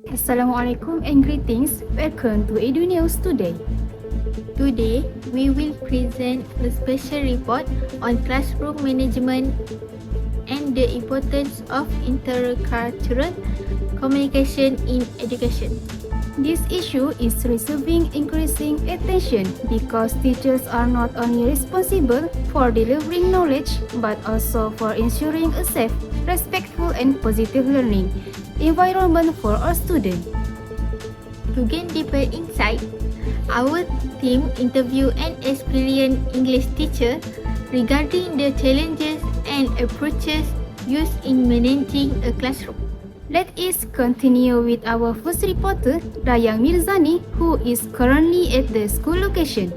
Assalamualaikum and greetings. Welcome to Edu News today. Today, we will present a special report on classroom management and the importance of intercultural communication in education. This issue is receiving increasing attention because teachers are not only responsible for delivering knowledge but also for ensuring a safe, respectful, and positive learning environment for our students. To gain deeper insight, our team interviewed an experienced English teacher regarding the challenges and approaches used in managing a classroom. Let us continue with our first reporter, Dayang Mirzani, who is currently at the school location.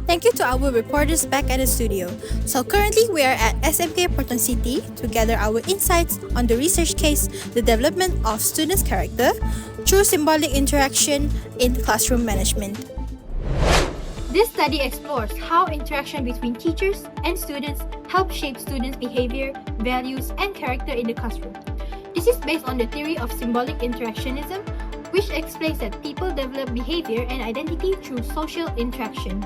Thank you to our reporters back at the studio. So currently we are at SMK Porton City to gather our insights on the research case, the development of students' character through symbolic interaction in classroom management. This study explores how interaction between teachers and students help shape students' behavior, values, and character in the classroom. This is based on the theory of symbolic interactionism, which explains that people develop behavior and identity through social interaction.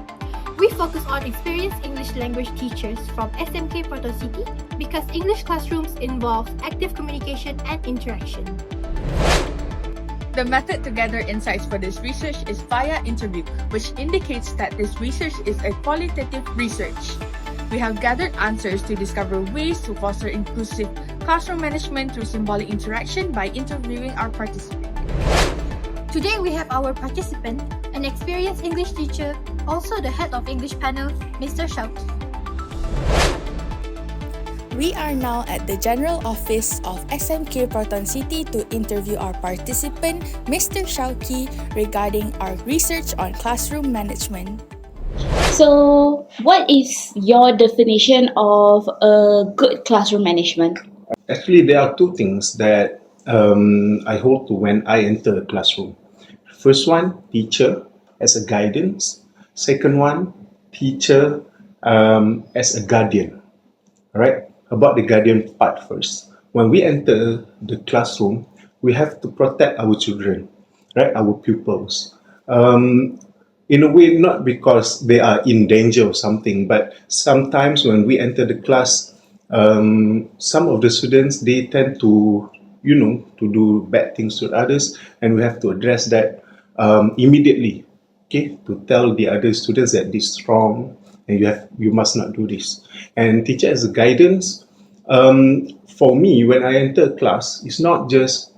We focus on experienced English language teachers from SMK Porton City because English classrooms involve active communication and interaction. The method to gather insights for this research is via interview, which indicates that this research is a qualitative research. We have gathered answers to discover ways to foster inclusive classroom management through symbolic interaction by interviewing our participants. Today we have our participant, an experienced English teacher, also the head of English panel, Mr. Shauki. We are now at the General Office of SMK Porton City to interview our participant, Mr. Shauki, regarding our research on classroom management. So, what is your definition of a good classroom management? Actually, there are two things that I hold to when I enter a classroom. First one, teacher as a guidance. Second one, teacher as a guardian. All right? About the guardian part first. When we enter the classroom, we have to protect our children, right? Our pupils. In a way, not because they are in danger or something, but sometimes when we enter the class, some of the students, they tend to, to do bad things to others, and we have to address that immediately, okay? To tell the other students that this is wrong, and you must not do this. And teacher as a guidance, for me, when I enter a class, it's not just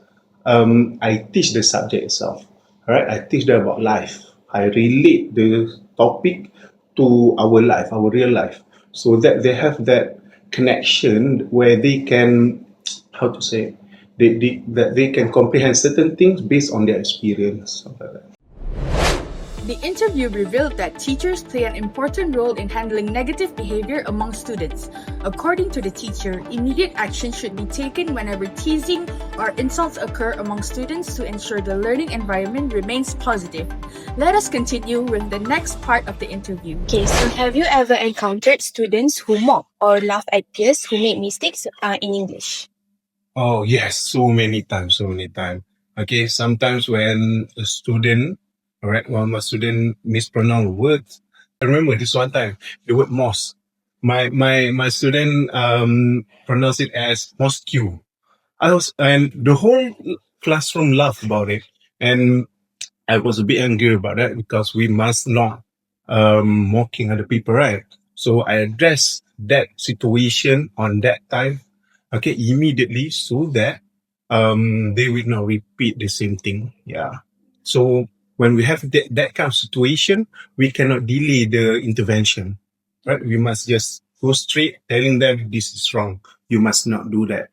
I teach the subject itself, all right? I teach them about life. I relate the topic to our life, our real life, so that they have that connection where they can, how to say, that they can comprehend certain things based on their experience, something like that. The interview revealed that teachers play an important role in handling negative behavior among students. According to the teacher, immediate action should be taken whenever teasing or insults occur among students to ensure the learning environment remains positive. Let us continue with the next part of the interview. Okay, so have you ever encountered students who mock or laugh at peers who make mistakes in English? Oh, yes, so many times. Okay, sometimes when a student, all right, when a student mispronounce words, I remember this one time, the word moss. My student pronounced it as mosque. And the whole classroom laughed about it, and I was a bit angry about that because we must not mocking other people, right? So I addressed that situation on that time, okay, immediately, so that they will not repeat the same thing. Yeah. So when we have that kind of situation, we cannot delay the intervention, right? We must just go straight telling them this is wrong. You must not do that.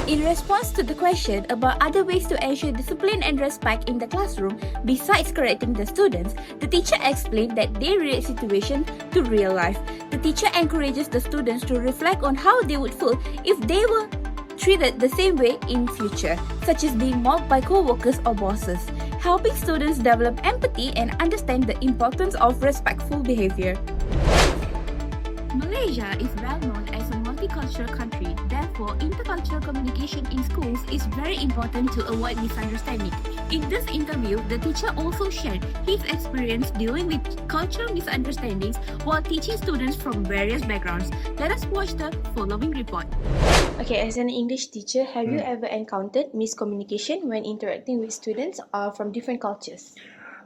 In response to the question about other ways to ensure discipline and respect in the classroom besides correcting the students, the teacher explained that they relate situation to real life. The teacher encourages the students to reflect on how they would feel if they were treated the same way in future, such as being mocked by co-workers or bosses, helping students develop empathy and understand the importance of respectful behavior. Malay Malaysia is well known as a multicultural country. Therefore, intercultural communication in schools is very important to avoid misunderstanding. In this interview, the teacher also shared his experience dealing with cultural misunderstandings while teaching students from various backgrounds. Let us watch the following report. Okay, as an English teacher, have you ever encountered miscommunication when interacting with students from different cultures?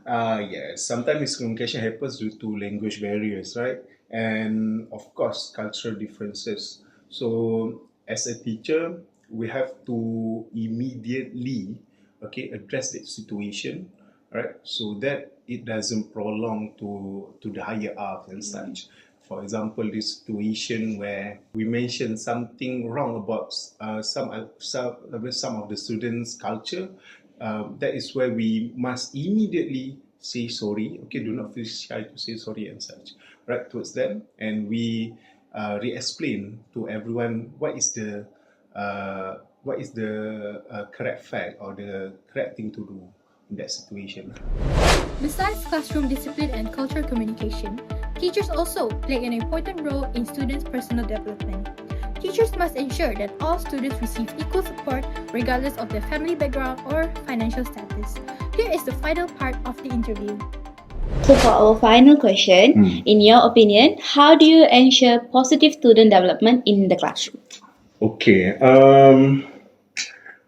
Yes, sometimes miscommunication happens due to language barriers, right? And of course, cultural differences. So, as a teacher, we have to immediately, address that situation, right? So that it doesn't prolong to the higher ups and such. For example, this situation where we mentioned something wrong about some of the students' culture, that is where we must immediately say sorry. Okay, do not feel shy to say sorry and such, right, towards them, and we re-explain to everyone what is the correct fact or the correct thing to do in that situation. Besides classroom discipline and cultural communication, teachers also play an important role in students' personal development. Teachers must ensure that all students receive equal support regardless of their family background or financial status. Here is the final part of the interview. So for our final question, in your opinion, how do you ensure positive student development in the classroom? Okay.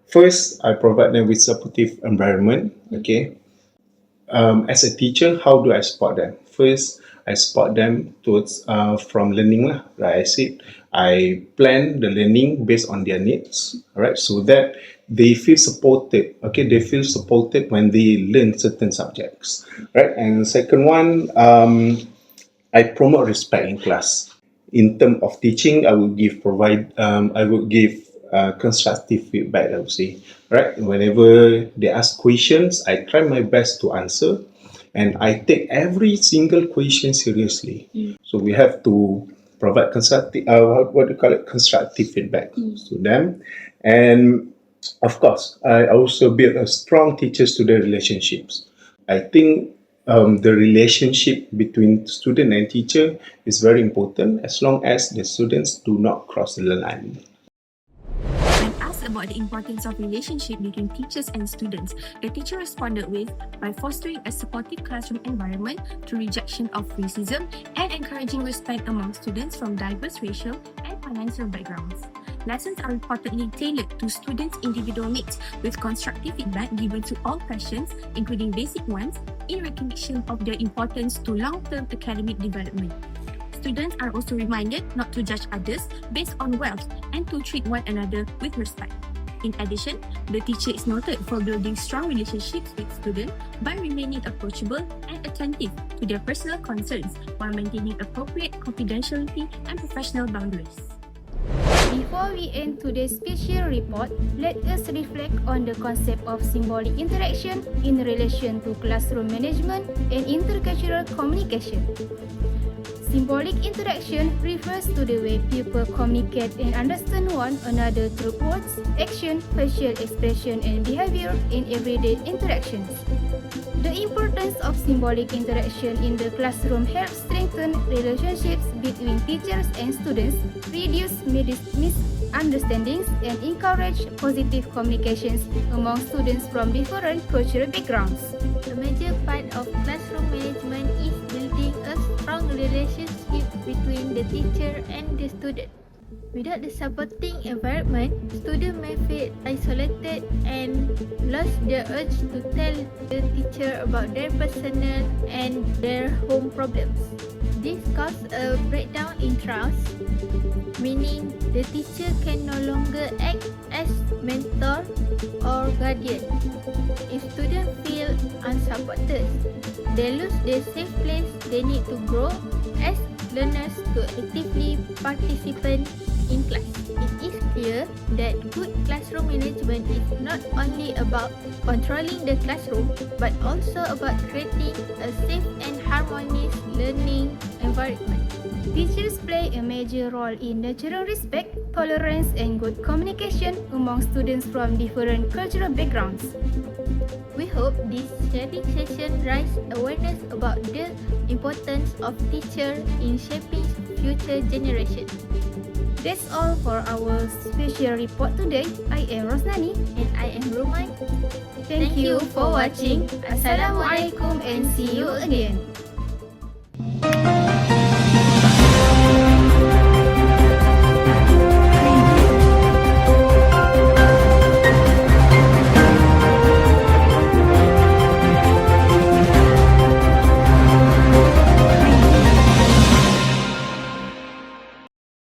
First, I provide them with supportive environment. Okay. As a teacher, how do I support them? First, I support them towards from learning lah. Like I said, I plan the learning based on their needs. Alright, so that they feel supported. Okay, they feel supported when they learn certain subjects. Right, and second one, I promote respect in class. In terms of teaching, I will give constructive feedback, I would say. Right? Whenever they ask questions, I try my best to answer, and I take every single question seriously. So we have to provide constructive feedback to them, and of course, I also build a strong teacher-student relationships. I think the relationship between student and teacher is very important as long as the students do not cross the line. When asked about the importance of relationship between teachers and students, the teacher responded with, by fostering a supportive classroom environment through rejection of racism and encouraging respect among students from diverse racial and financial backgrounds. Lessons are reportedly tailored to students' individual needs, with constructive feedback given to all questions, including basic ones, in recognition of their importance to long-term academic development. Students are also reminded not to judge others based on wealth and to treat one another with respect. In addition, the teacher is noted for building strong relationships with students by remaining approachable and attentive to their personal concerns while maintaining appropriate confidentiality and professional boundaries. Before we end today's special report, let us reflect on the concept of symbolic interaction in relation to classroom management and intercultural communication. Symbolic interaction refers to the way people communicate and understand one another through words, action, facial expression, and behavior in everyday interactions. The importance of symbolic interaction in the classroom helps strengthen relationships between teachers and students, reduce misunderstandings, and encourage positive communications among students from different cultural backgrounds. A major part of classroom management is building a strong relationship between the teacher and the student. Without the supporting environment, students may feel isolated and lose the urge to tell the teacher about their personal and their home problems. This causes a breakdown in trust, meaning the teacher can no longer act as mentor or guardian. If students feel unsupported, they lose the safe place they need to grow as learners to actively participate in class. It is clear that good classroom management is not only about controlling the classroom but also about creating a safe and harmonious learning environment. Teachers play a major role in nurturing respect, tolerance, and good communication among students from different cultural backgrounds. We hope this sharing session raises awareness about the importance of teachers in shaping future generations. That's all for our special report today. I am Rosnani. And I am Roman. Thank you for watching. Assalamualaikum and see you again.